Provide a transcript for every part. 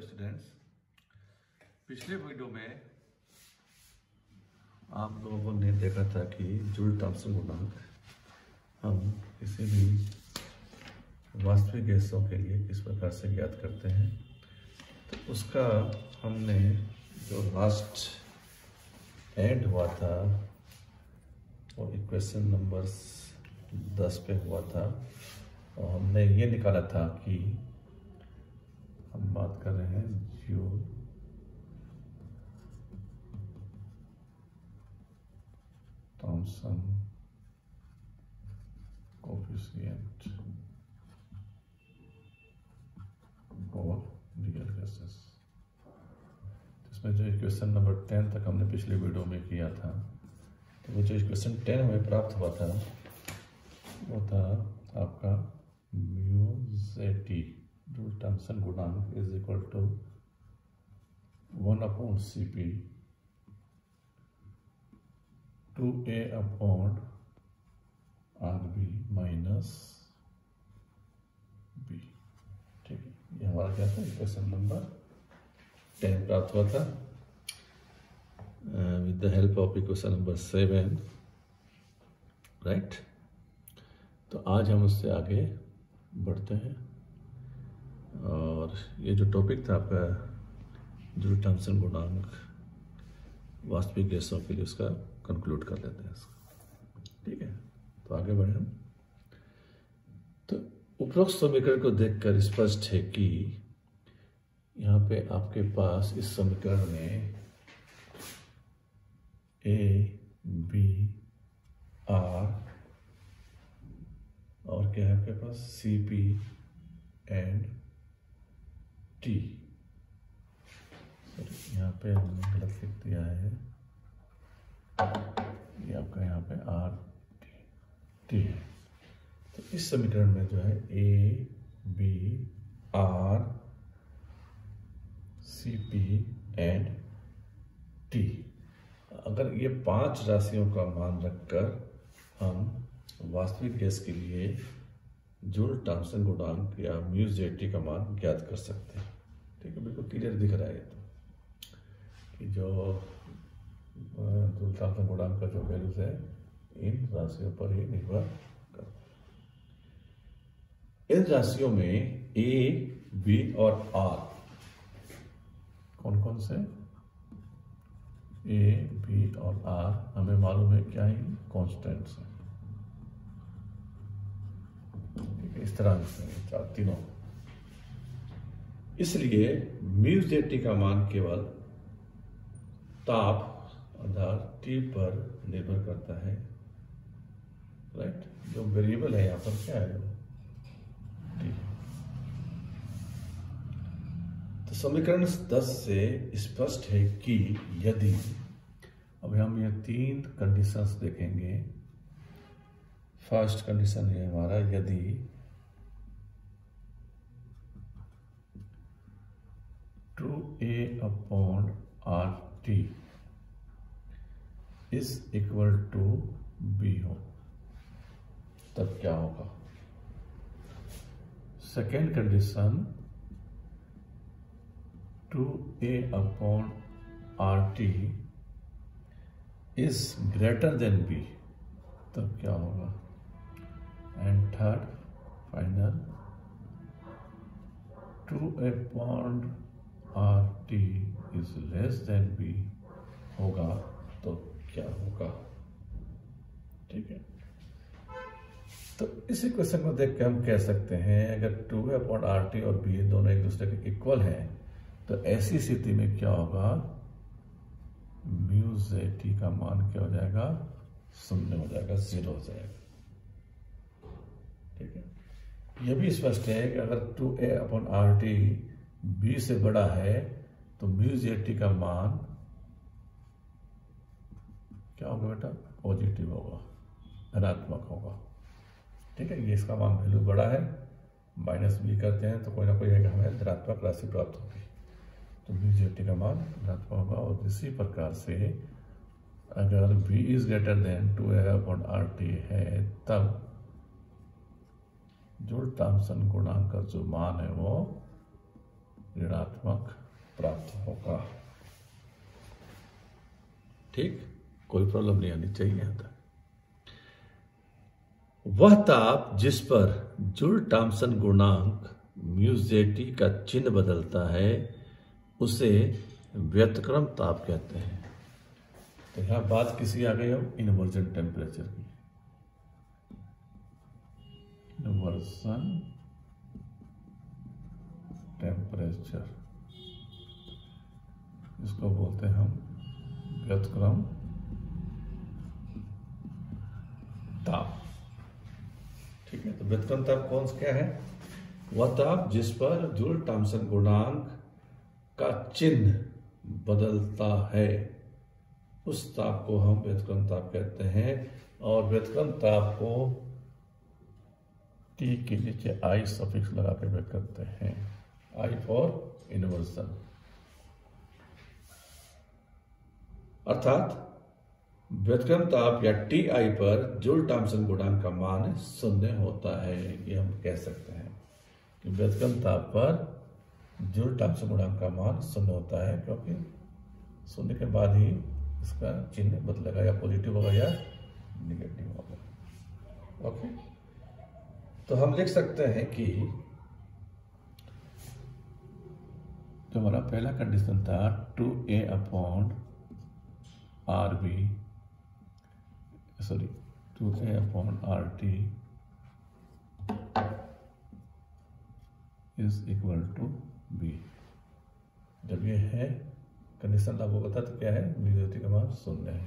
Students, पिछले video में आप लोगों ने देखा था कि जूल थॉम्सन गुणांक हम किसी भी वास्तविक गैसों के लिए किस प्रकार से ज्ञात करते हैं। तो उसका हमने जो लास्ट एंड हुआ था वो इक्वेशन नंबर 10 पे हुआ था और हमने ये निकाला था कि हम बात कर रहे हैं joule Thompson coefficient for real gases. इसमें जो इक्वेशन नंबर 10 तक हमने पिछले वीडियो में किया था, तो वो जो इक्वेशन 10 हमें प्राप्त हुआ था वो था आपका म्यू ज़ेड जूल थॉम्सन गुणांक is equal to 1/Cp 2a/Rb minus b। ठीक है, ये हमारा क्या था, इक्वेशन नंबर 10 प्राप्त हुआ था with the help of equation number 7, right. तो आज हम उससे आगे बढ़ते हैं और ये जो टॉपिक था आपका जूल थॉम्सन गुणांक वास्तविक गैसों के लिए, उसका कंक्लूड कर लेते हैं इसको। ठीक है, तो आगे बढ़े हम। तो उपरोक्त समीकरण को देखकर स्पष्ट है कि यहाँ पे आपके पास इस समीकरण में ए बी आर और क्या है आपके पास C P and T. Sorry, यहाँ पे हमने गलत लिख दिया है, ये आपका यहाँ पे आर टी है। तो इस समीकरण में जो है a b R C P and T, अगर ये 5 राशियों का मान रखकर हम वास्तविक गैस के लिए जूल थॉम्सन गुणांक या म्यू ज़ेड का मान ज्ञात कर सकते हैं। ठीक है, बिल्कुल क्लियर दिख रहा है तो कि जो जूल थॉम्सन गुणांक का जो वैल्यूज है इन राशियों पर ही निर्भर करता है। इन राशियों में ए बी और आर कौन कौन से, ए बी और आर हमें मालूम है क्या है, कॉन्स्टेंट्स है। इस तरह से तीनों, इसलिए म्यू ज़ेड का मान केवल ताप आधार T पर निर्भर करता है, राइट। जो वेरिएबल है यहाँ पर क्या है, T। तो समीकरण 10 से स्पष्ट है कि यदि, अब हम ये 3 कंडीशंस देखेंगे। फर्स्ट कंडीशन है हमारा, यदि 2a/RT is equal to b हो, तब क्या होगा। Second condition 2a/RT is greater than b, तब क्या होगा। And third final 2a/RT is less than b होगा तो क्या होगा। ठीक है, तो इस इक्वेशन को देख के हम कह सकते हैं अगर 2a/RT और b दोनों एक दूसरे के इक्वल हैं तो ऐसी स्थिति में क्या होगा, म्यू ज़ेड का मान क्या हो जाएगा, 0 हो जाएगा, 0 हो जाएगा। ठीक है, यह भी स्पष्ट है कि अगर 2a/RT b से बड़ा है तो म्यू ज़ेड का मान क्या होगा बेटा, पॉजिटिव होगा, धनात्मक होगा। ठीक है, ये इसका मान वैल्यू बड़ा है, -b करते हैं तो कोई ना कोई एक हमें धनात्मक राशि प्राप्त होगी, तो म्यू ज़ेड का मान धनात्मक होगा। और इसी प्रकार से अगर b is greater than 2a/RT है तब जूल थॉम्सन गुणांक का जो मान है वो ऋणात्मक प्राप्त होगा। ठीक, कोई प्रॉब्लम नहीं आनी चाहिए यहां तक। वह ताप जिस पर जूल थॉम्सन गुणांक म्यूजेटी का चिन्ह बदलता है उसे व्यतिक्रम ताप कहते हैं। तो यहां बात किसी आ गई अब इन्वर्जन टेम्परेचर की। इन्वर्जन टेम्परेचर, इसको बोलते हैं हम व्यतिक्रम ताप। ठीक है, तो व्यतिक्रम ताप कौन सा क्या है? वह ताप जिस पर जूल थॉम्सन गुणांक का चिन्ह बदलता है उस ताप को हम व्यतिक्रम ताप कहते हैं। और व्यतिक्रम ताप को टी के नीचे आई सफिक्स लगा के व्यक्त करते हैं, आई फॉर इन्वर्सन। अर्थात व्यतिक्रम ताप या टी आई पर जूल थॉम्सन गुणांक का मान 0 होता है। ये हम कह सकते हैं कि व्यतिक्रम ताप पर जूल थॉम्सन गुणांक का मान 0 होता है, क्योंकि 0 के बाद ही इसका चिन्ह बदलेगा, या पॉजिटिव होगा या निगेटिव होगा। ओके, तो हम लिख सकते हैं कि जो हमारा पहला कंडीशन था 2a upon R B, sorry 2a upon R T is equal to B. जब ये है कंडीशन लागू होता है तो क्या है, म्यूजेटी का मान 0 है,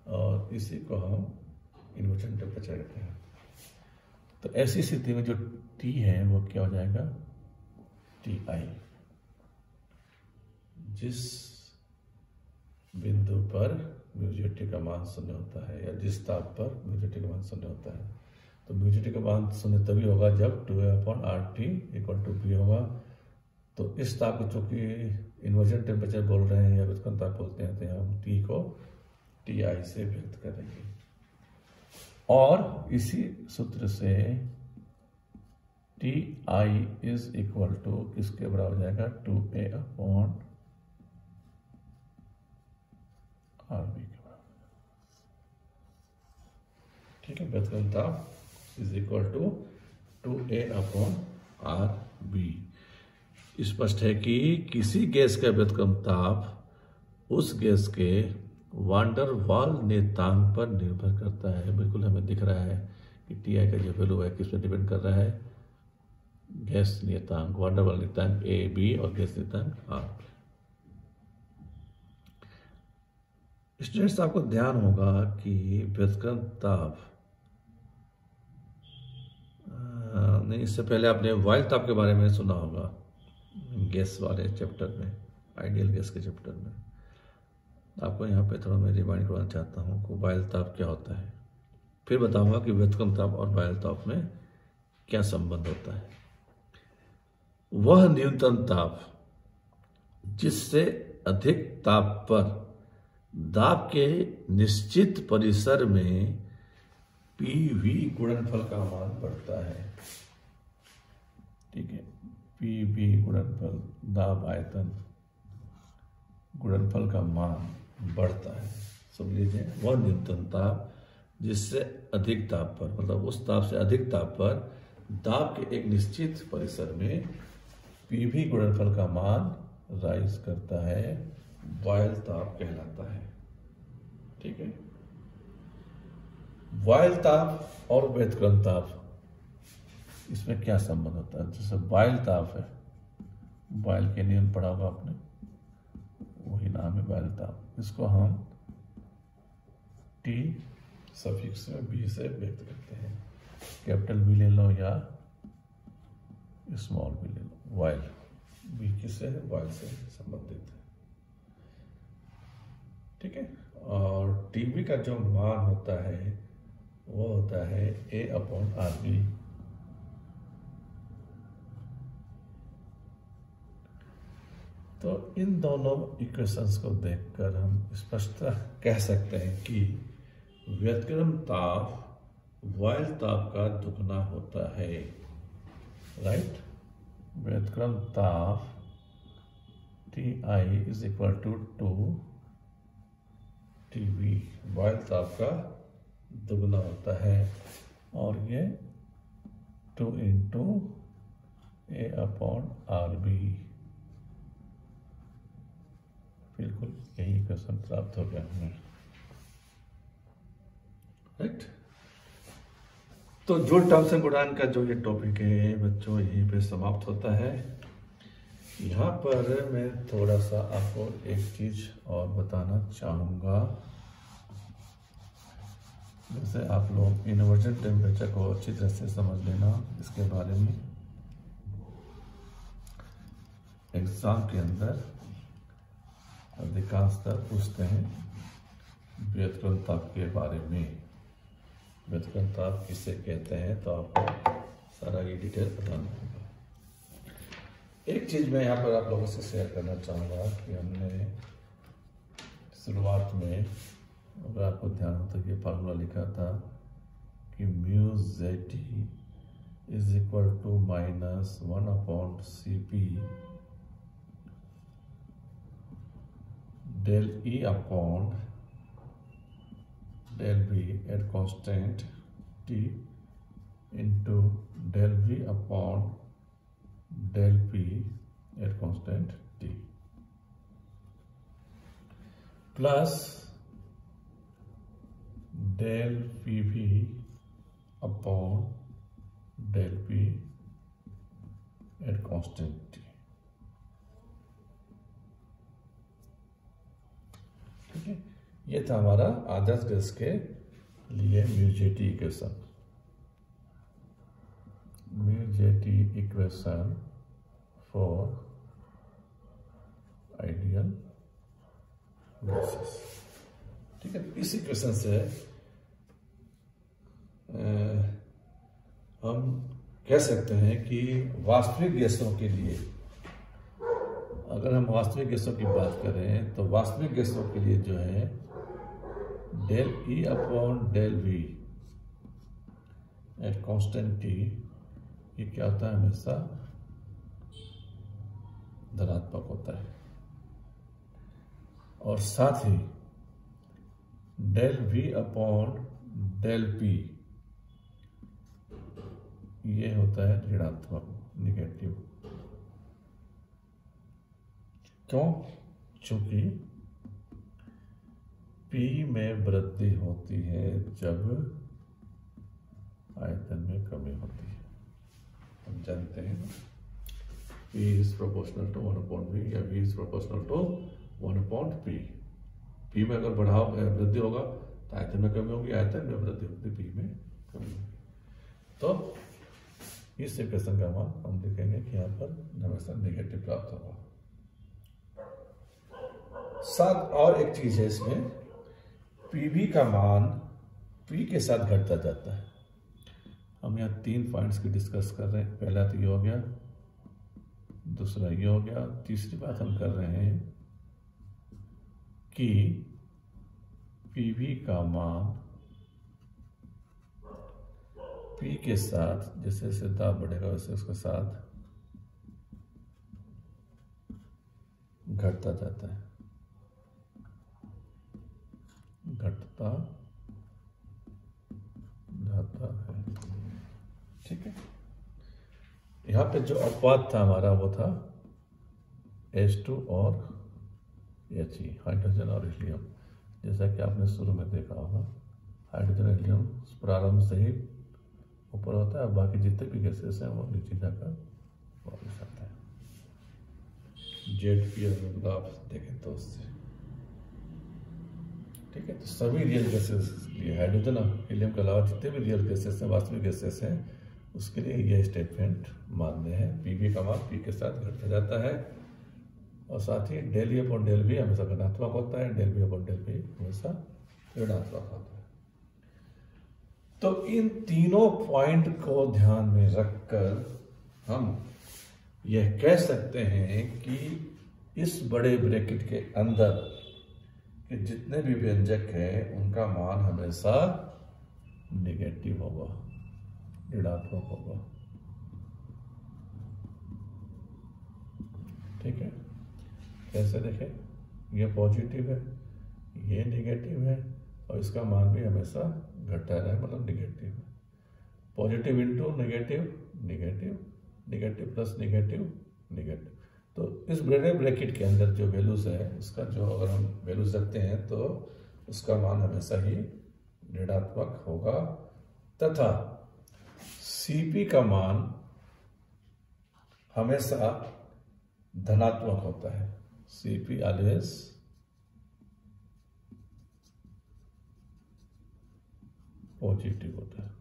और इसी को हम इन्वर्जन टेम्परेचर कहते हैं। तो ऐसी स्थिति में जो टी है वो क्या हो जाएगा, टी आई। जिस बिंदु पर म्यूजेटी का मान 0 होता है, या जिस ताप पर म्यूजेटी का मान 0 होता है, तो म्यूजेटी का मान 0 तभी होगा जब 2a upon R T equal to B होगा। तो इस ताप को चूंकि इन्वर्जन टेम्परेचर बोल रहे हैं या व्यतिक्रम ताप बोलते हैं, तो हम टी को टी आई से व्यक्त करेंगे। और इसी सूत्र से T I is equal to किसके बराबर हो जाएगा, 2a अपॉन आर बी के बराबर। ठीक है, व्यतिक्रम ताप is equal to 2a upon R B. स्पष्ट है कि किसी गैस का व्यतिक्रम ताप उस गैस के वांडर वाल नियतांक पर निर्भर करता है। बिल्कुल हमें दिख रहा है कि टी आई का जो वैल्यू है किस पर डिपेंड कर रहा है, गैस नियतांक, वांडर वाल नियतांक ए बी और गैस नियतांक आर। स्टूडेंट्स, आपको ध्यान होगा कि व्यतिक्रम ताप नहीं, इससे पहले आपने वाइल ताप के बारे में सुना होगा गैस वाले चैप्टर में, आइडियल गैस के चैप्टर में। आपको यहाँ पे थोड़ा मैं रिमाइंड करना चाहता हूँ कि वाइल ताप क्या होता है, फिर बताऊंगा कि व्यतिक्रम ताप और वाइल ताप में क्या संबंध होता है। वह न्यूनतम ताप जिससे अधिक ताप पर दाब के निश्चित परिसर में पीवी गुणनफल का मान बढ़ता है। ठीक है, पीवी गुणनफल, दाब आयतन गुणनफल का मान बढ़ता है। समझ लीजिए, वह न्यूनतम ताप जिससे अधिक ताप पर, मतलब उस ताप से अधिक ताप पर दाब के एक निश्चित परिसर में पीवी गुणनफल का मान राइज करता है, वाइल ताप कहलाता है। ठीक है, वाइल ताप और व्यतिक्रम ताप, इसमें क्या संबंध होता है? जैसे वाइल ताप है, वाइल के नियम पढ़ा होगा आपने, वही नाम है वाइल ताप। इसको हम टी सफिक्स में बी से व्यक्त करते हैं। कैपिटल बी ले लो या स्मॉल बी ले लो। वाइल बी किससे है? वाइल से संबंधित है। ठीक है, और टीबी का जो मान होता है वो होता है ए अपॉन आर बी। तो इन दोनों इक्वेशंस को देखकर हम स्पष्ट कह सकते हैं कि व्यतिक्रम ताप वाइल ताप का दुगना होता है। राइट, व्यतिक्रम ताप T I is equal to 2 TB। Boyle ताप का दुगना होता है और ये 2 इंटू A/RB। बिल्कुल यही इक्वेशन प्राप्त हो गया हमें, राइट। तो जूल थॉम्सन गुणांक का जो ये टॉपिक है बच्चों यहीं पे समाप्त होता है। यहाँ पर मैं थोड़ा सा आपको एक चीज और बताना चाहूँगा। जैसे आप लोग इन्वर्जन टेम्परेचर को अच्छी तरह से समझ लेना, इसके बारे में एग्जाम के अंदर अधिकांशतर पूछते हैं व्युत्क्रम ताप के बारे में। व्युत्क्रम ताप किसे कहते हैं, तो आपको सारा ये डिटेल बताना होगा। एक चीज़ मैं यहाँ पर आप लोगों से शेयर करना चाहूँगा कि हमने शुरुआत में, अगर आपको ध्यान हो तो ये फार्मूला लिखा था कि μZT is equal to -1/Cp del E upon del V at constant T into del V upon del P at constant T plus del PV upon del P at constant T। ठीक है, ये था हमारा आदर्श gas के लिए μJT equation. μJT equation for ideal gases. ठीक है, इस इक्वेशन से हम कह सकते हैं कि वास्तविक गैसों के लिए, अगर हम वास्तविक गैसों की बात करें तो वास्तविक गैसों के लिए जो है del E upon del V at constant T, ये क्या होता है, हमेशा धनात्मक होता है। और साथ ही del V upon del P ये होता है ऋणात्मक, निगेटिव। क्यों? चूंकि P में वृद्धि होती है जब आयतन में कमी होती है। हम जानते हैं P is proportional to 1/V या V इज प्रोपोर्शनल टू 1/P। P में अगर बढ़ाव वृद्धि होगा तो आयतन में कमी होगी, आयतन में वृद्धि होगी P में कमी होगी। तो इस इक्वेशन का मान हम लिखेंगे कि यहाँ पर हमेशा नेगेटिव प्राप्त होगा। साथ और एक चीज है इसमें, PV का मान P के साथ घटता जाता है। हम यहाँ 3 पॉइंट्स की डिस्कस कर रहे हैं। पहला तो ये हो गया, दूसरा ये हो गया, तीसरी बात हम कर रहे हैं कि PV का मान P के साथ जैसे जैसे दाब बढ़ेगा वैसे उसके साथ घटता जाता है, घटता जाता है। ठीक है, यहाँ पे जो अपवाद था हमारा वो था H2 और He, हाइड्रोजन और हीलियम। जैसा कि आपने शुरू में देखा होगा, हाइड्रोजन हीलियम प्रारंभ से ही ऊपर होता है, बाकी जितने भी गैसेस हैं वो नीचे जाकर वापस आता है। ZP अगर आप देखें तो उससे, ठीक है। तो सभी रियल गैसेस, ये हाइड्रोजन और हीलियम के अलावा जितने भी रियल गैसेस हैं, वास्तविक गैसेस हैं, उसके लिए यह स्टेटमेंट मान्य है। PV का मान P के साथ घटता जाता है और साथ ही del E upon del V हमेशा धनात्मक होता है, del V upon del P हमेशा ऋणात्मक होता है। तो इन तीनों पॉइंट को ध्यान में रखकर हम यह कह सकते हैं कि इस बड़े ब्रैकेट के अंदर के जितने भी व्यंजक हैं उनका मान हमेशा नेगेटिव होगा, ऋणात्मक होगा। ठीक है, कैसे देखें, ये पॉजिटिव है, ये नेगेटिव है, और इसका मान भी हमेशा घटता रहा है, मतलब नेगेटिव है। Positive into negative, negative, negative plus negative, negative. तो इस बड़े ब्रैकेट के अंदर जो वैल्यूज है, इसका जो अगर हम वैल्यूज रखते हैं तो उसका मान हमेशा ही ऋणात्मक होगा, तथा सीपी का मान हमेशा धनात्मक होता है। सीपी ऑलवेज पॉजिटिव होता है।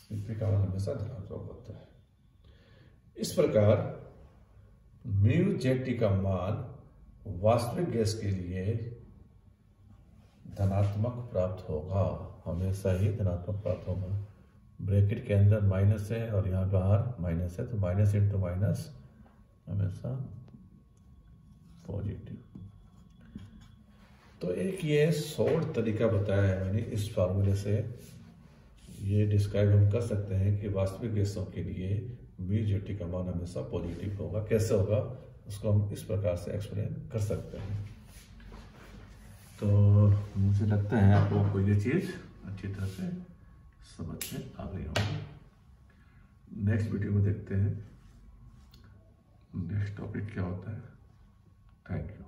सीपी का मान हमेशा धनात्मक होता है। इस प्रकार म्यू जेटी का मान वास्तविक गैस के लिए धनात्मक प्राप्त होगा, हमेशा ही धनात्मक प्राप्त होगा। ब्रैकेट के अंदर माइनस है और यहाँ बाहर माइनस है, तो माइनस इंटू माइनस हमेशा पॉजिटिव। तो एक ये शॉर्ट तरीका बताया है मैंने, इस फार्मूले से ये डिस्क्राइब हम कर सकते हैं कि वास्तविक गैसों के लिए म्यू जेटी का मान हमेशा पॉजिटिव होगा। कैसे होगा उसको हम इस प्रकार से एक्सप्लेन कर सकते हैं। तो मुझे लगता है आप लोगों को ये चीज़ अच्छी तरह से समझ में आ गई होगी। नेक्स्ट वीडियो में देखते हैं नेक्स्ट टॉपिक क्या होता है। Thank you.